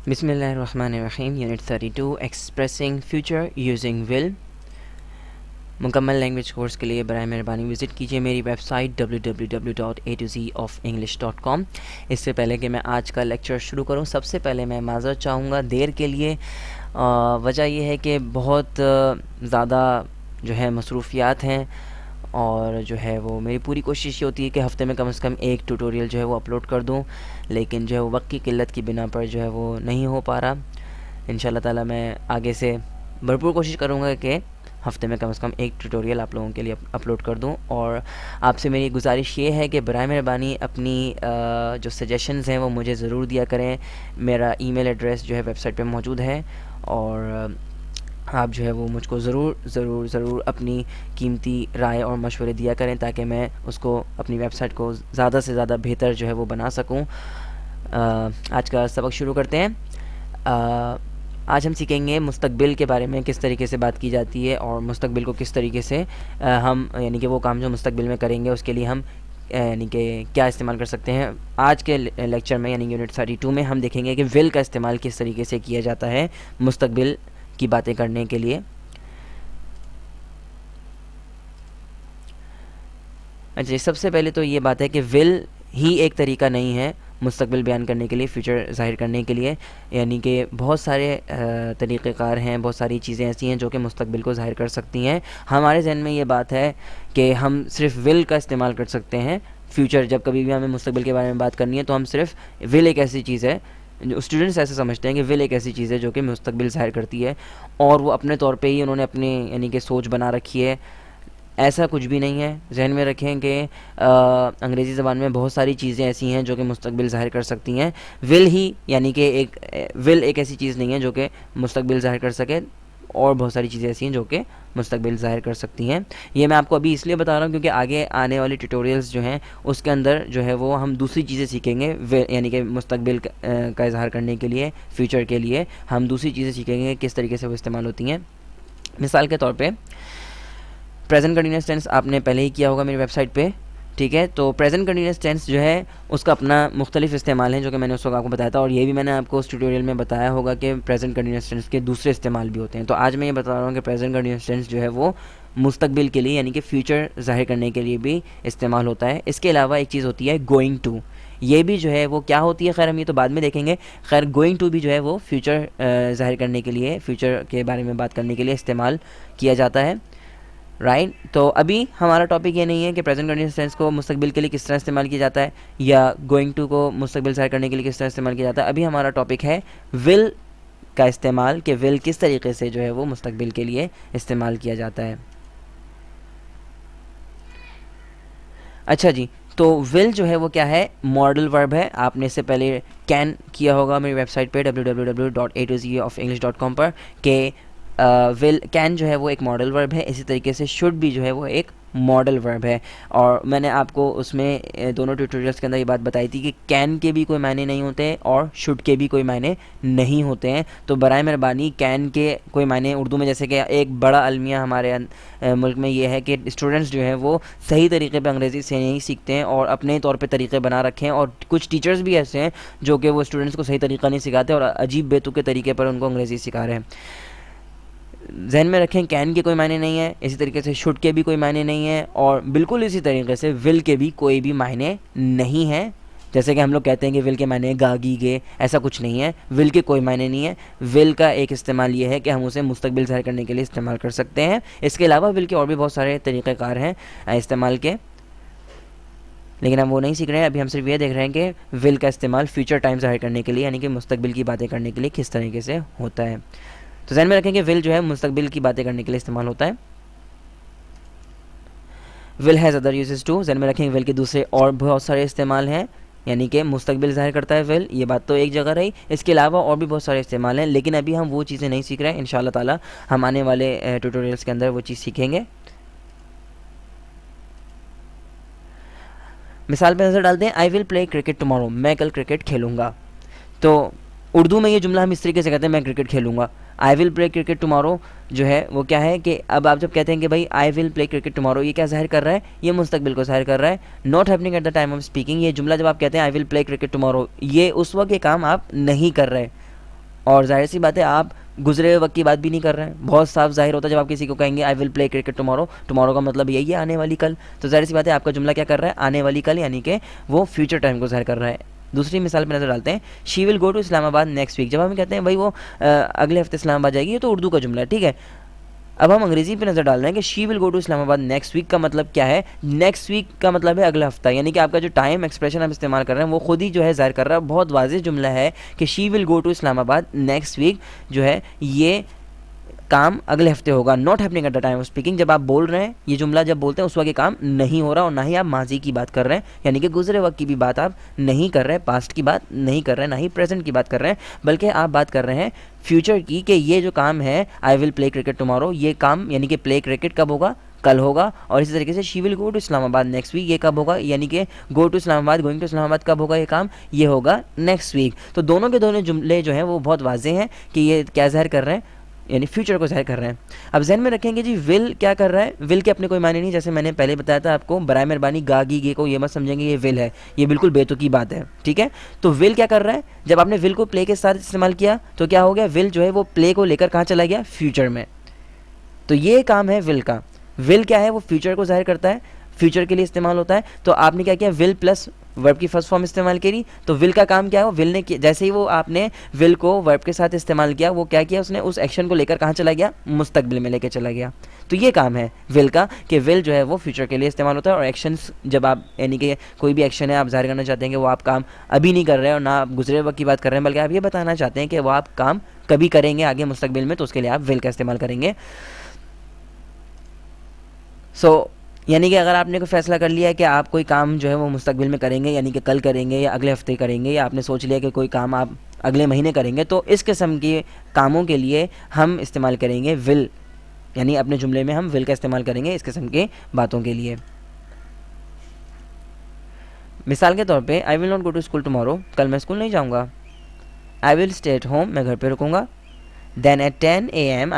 بسم اللہ الرحمن الرحیم. یونٹ 32 ایکسپریسنگ فیوچر یوزنگ ول. مکمل لینگویج کورس کے لیے برائے مہربانی وزٹ کیجیے میری ویب سائٹ www.atozenglish.com. اس سے پہلے کہ میں آج کا لیکچر شروع کروں، سب سے پہلے میں معذرت چاہوں گا دیر کے لیے. وجہ یہ ہے کہ بہت زیادہ جو ہے مصروفیات ہیں، اور جو ہے وہ میری پوری کوشش یہ ہوتی ہے کہ ہفتے میں کم از کم ایک ٹیوٹوریل جو ہے وہ اپلوڈ کر دوں، لیکن جو ہے وہ وقت کی قلت کی بنا پر جو ہے وہ نہیں ہو پا رہا. انشاءاللہ تعالیٰ میں آگے سے بھرپور کوشش کروں گا کہ ہفتے میں کم از کم ایک ٹیوٹوریل آپ لوگوں کے لیے اپلوڈ کر دوں. اور آپ سے میری گزارش یہ ہے کہ برائے مہربانی اپنی جو سجیشنز ہیں وہ مجھے ضرور دیا کریں. میرا ای میل ایڈریس جو ہے ویب سائٹ پہ موجود ہے، اور آپ جو ہے وہ مجھ کو ضرور اپنی قیمتی رائے اور مشورے دیا کریں، تاکہ میں اس کو اپنی ویب سائٹ کو زیادہ سے زیادہ بہتر جو ہے وہ بنا سکوں. آج کا سبق شروع کرتے ہیں. آج ہم سیکھیں گے مستقبل کے بارے میں، کس طریقے سے بات کی جاتی ہے، اور مستقبل کو کس طریقے سے ہم یعنی کہ وہ کام جو مستقبل میں کریں گے اس کے لیے ہم یعنی کہ کیا استعمال کر سکتے ہیں. آج کے لیکچر میں یعنی یونٹ 32 میں ہم دیکھیں گے کہ ول کا استعمال کس طریقے سے کیا جاتا ہے مستقبل کی باتیں کرنے کے لیے. اچھا، سب سے پہلے تو یہ بات ہے کہ ول ہی ایک طریقہ نہیں ہے مستقبل بیان کرنے کے لیے، فیوچر ظاہر کرنے کے لیے. یعنی کہ بہت سارے طریقہ کار ہیں، بہت ساری چیزیں ایسی ہیں جو کہ مستقبل کو ظاہر کر سکتی ہیں. ہمارے ذہن میں یہ بات ہے کہ ہم صرف ول کا استعمال کر سکتے ہیں فیوچر. جب کبھی بھی ہمیں مستقبل کے بارے میں بات کرنی ہے تو ہم صرف ول ایک ایسی چیز ہے، اسٹوڈنٹس ایسے سمجھتے ہیں کہ ول ایک ایسی چیز ہے جو کہ مستقبل ظاہر کرتی ہے، اور وہ اپنے طور پہ ہی انہوں نے اپنی یعنی کہ سوچ بنا رکھی ہے. ایسا کچھ بھی نہیں ہے. ذہن میں رکھیں کہ انگریزی زبان میں بہت ساری چیزیں ایسی ہیں جو کہ مستقبل ظاہر کر سکتی ہیں. ول ہی یعنی کہ ول ایک ایسی چیز نہیں ہے جو کہ مستقبل ظاہر کر سکے، اور بہت ساری چیزیں ایسی ہیں جو کہ مستقبل ظاہر کر سکتی ہیں. یہ میں آپ کو ابھی اس لیے بتا رہا ہوں کیونکہ آگے آنے والے ٹیوٹوریلز جو ہیں اس کے اندر جو ہے وہ ہم دوسری چیزیں سیکھیں گے. یعنی کہ مستقبل کا اظہار کرنے کے لیے، فیوچر کے لیے ہم دوسری چیزیں سیکھیں گے کس طریقے سے وہ استعمال ہوتی ہیں. مثال کے طور پہ پریزنٹ کنٹینیوس ٹینس آپ نے پہلے ہی کیا ہوگا میری ویب سائٹ پہ، ٹھیک ہے. تو پریزنٹ کنٹینیوس ٹینس جو ہے اس کا اپنا مختلف استعمال ہے جو کہ میں نے اس وقت آپ کو بتایا تھا، اور یہ بھی میں نے آپ کو اس ٹیوٹوریل میں بتایا ہوگا کہ پریزنٹ کنٹینیوس ٹینس کے دوسرے استعمال بھی ہوتے ہیں. تو آج میں یہ بتا رہا ہوں کہ پریزنٹ کنٹینیوس ٹینس جو ہے وہ مستقبل کے لیے یعنی کہ فیوچر ظاہر کرنے کے لیے بھی استعمال ہوتا ہے. اس کے علاوہ ایک چیز ہوتی ہے گوئنگ ٹو. یہ بھی جو ہے وہ کیا ہوتی ہے، خیر ہم یہ تو بعد میں دیکھیں گے. خیر گوئنگ ٹو بھی جو ہے وہ فیوچر ظاہر کرنے کے لیے، فیوچر کے بارے میں بات کرنے کے لیے استعمال کیا جاتا ہے، رائٹ. تو ابھی ہمارا ٹاپک یہ نہیں ہے کہ پریزنٹ کنٹینیوس ٹینس کو مستقبل کے لیے کس طرح استعمال کیا جاتا ہے، یا گوئنگ ٹو کو مستقبل ظاہر کرنے کے لیے کس طرح استعمال کیا جاتا ہے. ابھی ہمارا ٹاپک ہے ول کا استعمال، کہ ول کس طریقے سے جو ہے وہ مستقبل کے لیے استعمال کیا جاتا ہے. اچھا جی، تو ول جو ہے وہ کیا ہے، ماڈل ورب ہے. آپ نے اس سے پہلے کین کیا ہوگا میری ویب سائٹ پہ www.atozenglish.com پر کہ ول کین جو ہے وہ ایک ماڈل ورب ہے. اسی طریقے سے شوڈ بھی جو ہے وہ ایک ماڈل ورب ہے. اور میں نے آپ کو اس میں دونوں ٹیوٹوریلس کے اندر یہ بات بتائی تھی کہ کین کے بھی کوئی معنی نہیں ہوتے اور شوڈ کے بھی کوئی معنی نہیں ہوتے ہیں. تو برائے مہربانی کین کے کوئی معنی اردو میں، جیسے کہ ایک بڑا المیہ ہمارے ملک میں یہ ہے کہ اسٹوڈنٹس جو ہیں وہ صحیح طریقے پہ انگریزی سے نہیں سیکھتے ہیں اور اپنے طور پہ طریقے بنا رکھے ہیں، اور کچھ ٹیچرز بھی ایسے ہیں جو کہ وہ اسٹوڈنٹس کو صحیح طریقہ نہیں سکھاتے اور عجیب بیتوکے طریقے پر ان کو انگریزی سکھا رہے ہیں. ذہن میں رکھیں کین کے کوئی معنی نہیں ہے، اسی طریقے سے شوڈ کے بھی کوئی معنی نہیں ہے، اور بالکل اسی طریقے سے ول کے بھی کوئی بھی معنی نہیں ہے. جیسے کہ ہم لوگ کہتے ہیں کہ ول کے معنی گا گی گے، ایسا کچھ نہیں ہے. ول کے کوئی معنی نہیں ہے. ول کا ایک استعمال یہ ہے کہ ہم اسے مستقبل ظاہر کرنے کے لیے استعمال کر سکتے ہیں. اس کے علاوہ ول کے اور بھی بہت سارے طریقہ کار ہیں استعمال کے، لیکن ہم وہ نہیں سیکھ رہے ہیں. ابھی ہم صرف یہ دیکھ رہے ہیں کہ ول کا استعمال فیوچر ٹائم ظاہر کرنے کے لیے یعنی کہ مستقبل کی باتیں کرنے کے لیے کس طریقے سے ہوتا ہے. تو ذہن میں رکھیں کہ ول جو ہے مستقبل کی باتیں کرنے کے لیے استعمال ہوتا ہے. ول ہیز ادر یوزز ٹو. ذہن میں رکھیں ول کے دوسرے اور بہت سارے استعمال ہیں، یعنی کہ مستقبل ظاہر کرتا ہے ول. یہ بات تو ایک جگہ رہی. اس کے علاوہ اور بھی بہت سارے استعمال ہیں، لیکن ابھی ہم وہ چیزیں نہیں سیکھ رہے ہیں. انشاءاللہ تعالی ہم آنے والے ٹیوٹوریلس کے اندر وہ چیز سیکھیں گے. مثال پہ نظر ڈالتے ہیں. آئی ول پلے کرکٹ ٹمارو. میں کل کرکٹ کھیلوں گا. تو اردو میں یہ جملہ ہم اس طریقے سے کہتے ہیں، میں کرکٹ کھیلوں گا. I will play cricket tomorrow جو ہے وہ کیا ہے کہ اب آپ جب کہتے ہیں کہ بھائی آئی ول پلے کرکٹ ٹمارو، یہ کیا ظاہر کر رہا ہے، یہ مستقبل کو ظاہر کر رہا ہے. Not happening at the time of speaking. یہ جملہ جب آپ کہتے ہیں آئی ول پلے کرکٹ ٹمارو، یہ اس وقت یہ کام آپ نہیں کر رہے، اور ظاہر سی بات ہے آپ گزرے ہوئے وقت کی بات بھی نہیں کر رہے ہیں. بہت صاف ظاہر ہوتا ہے جب آپ کسی کو کہیں گے آئی ول پلے کرکٹ ٹمارو, ٹمارو کا مطلب یہی ہے آنے والی کل. تو ظاہر سی بات ہے آپ کا جملہ کیا کر رہا ہے, آنے والی کل, یعنی کہ وہ فیوچر ٹائم کو ظاہر کر رہا ہے. دوسری مثال پہ نظر ڈالتے ہیں, شی ول گو ٹو اسلام آباد نیکسٹ ویک. جب ہم کہتے ہیں بھائی وہ اگلے ہفتے اسلام آباد جائے گی, یہ تو اردو کا جملہ ہے, ٹھیک ہے. اب ہم انگریزی پہ نظر ڈال رہے ہیں کہ شی ول گو ٹو اسلام آباد نیکسٹ ویک کا مطلب کیا ہے. نیکسٹ ویک کا مطلب ہے اگلا ہفتہ, یعنی کہ آپ کا جو ٹائم ایکسپریشن آپ استعمال کر رہے ہیں وہ خود ہی جو ہے ظاہر کر رہا ہے. بہت واضح جملہ ہے کہ شی ول گو ٹو اسلام آباد نیکسٹ ویک جو ہے یہ کام اگلے ہفتے ہوگا. Not happening at the time of speaking, جب آپ بول رہے ہیں یہ جملہ جب بولتے ہیں اس وقت یہ کام نہیں ہو رہا, اور نہ ہی آپ ماضی کی بات کر رہے ہیں, یعنی کہ گزرے وقت کی بھی بات آپ نہیں کر رہے, پاسٹ کی بات نہیں کر رہے, نہ ہی پریزنٹ کی بات کر رہے ہیں, بلکہ آپ بات کر رہے ہیں فیوچر کی, کہ یہ جو کام ہے آئی ول پلے کرکٹ ٹمارو, یہ کام یعنی کہ پلے کرکٹ کب ہوگا, کل ہوگا. اور اسی طریقے سے شی ول گو ٹو اسلام آباد نیکسٹ ویک, یہ کب ہوگا, یعنی کہ گو ٹو اسلام آباد, گوئنگ ٹو اسلام آباد کب ہوگا, یہ کام یہ ہوگا نیکسٹ ویک. تو دونوں کے دونوں جملے جو ہیں وہ بہت واضح ہیں کہ یہ کیا ظاہر کر رہے ہیں, یعنی فیوچر کو ظاہر کر رہے ہیں. اب ذہن میں رکھیں گے جی ول کیا کر رہا ہے, ول کے اپنے کوئی معنی نہیں, جیسے میں نے پہلے بتایا تھا آپ کو, برائے مہربانی گا گی گے کو یہ مت سمجھیں گے یہ ول ہے, یہ بالکل بے تکی بات ہے, ٹھیک ہے. تو ول کیا کر رہا ہے, جب آپ نے ول کو پلے کے ساتھ استعمال کیا تو کیا ہو گیا, ول جو ہے وہ پلے کو لے کر کہاں چلا گیا, فیوچر میں. تو یہ کام ہے ول کا. ول کیا ہے, وہ فیوچر کو ظاہر کرتا ہے, فیوچر کے لیے استعمال ہوتا ہے. تو آپ نے کیا کیا, ول پلس ورب کی فرسٹ فارم استعمال کری. تو ول کا کام کیا ہے, ول نے جیسے ہی وہ آپ نے ول کو ورب کے ساتھ استعمال کیا, وہ کیا کیا, اس نے اس ایکشن کو لے کر کہاں چلا گیا, مستقبل میں لے کے چلا گیا. تو یہ کام ہے ول کا, کہ ول جو ہے وہ فیوچر کے لیے استعمال ہوتا ہے. اور ایکشنس جب آپ یعنی کہ کوئی بھی ایکشن ہے آپ ظاہر کرنا چاہتے ہیں کہ وہ آپ کام ابھی نہیں کر رہے اور نہ آپ گزرے وقت کی بات کر رہے ہیں, بلکہ آپ یہ بتانا چاہتے ہیں کہ وہ آپ کام کبھی کریں گے آگے مستقبل میں, تو اس کے لیے آپ ول کا استعمال کریں گے. یعنی کہ اگر آپ نے کوئی فیصلہ کر لیا ہے کہ آپ کوئی کام جو ہے وہ مستقبل میں کریں گے, یعنی کہ کل کریں گے یا اگلے ہفتے کریں گے, یا آپ نے سوچ لیا کہ کوئی کام آپ اگلے مہینے کریں گے, تو اس قسم کے کاموں کے لیے ہم استعمال کریں گے ول, یعنی اپنے جملے میں ہم ول کا استعمال کریں گے اس قسم کے باتوں کے لیے. مثال کے طور پہ I will not go to school tomorrow, کل میں اسکول نہیں جاؤں گا. I will stay at home, میں گھر پہ رکوں گا. دین ایٹ 10 AM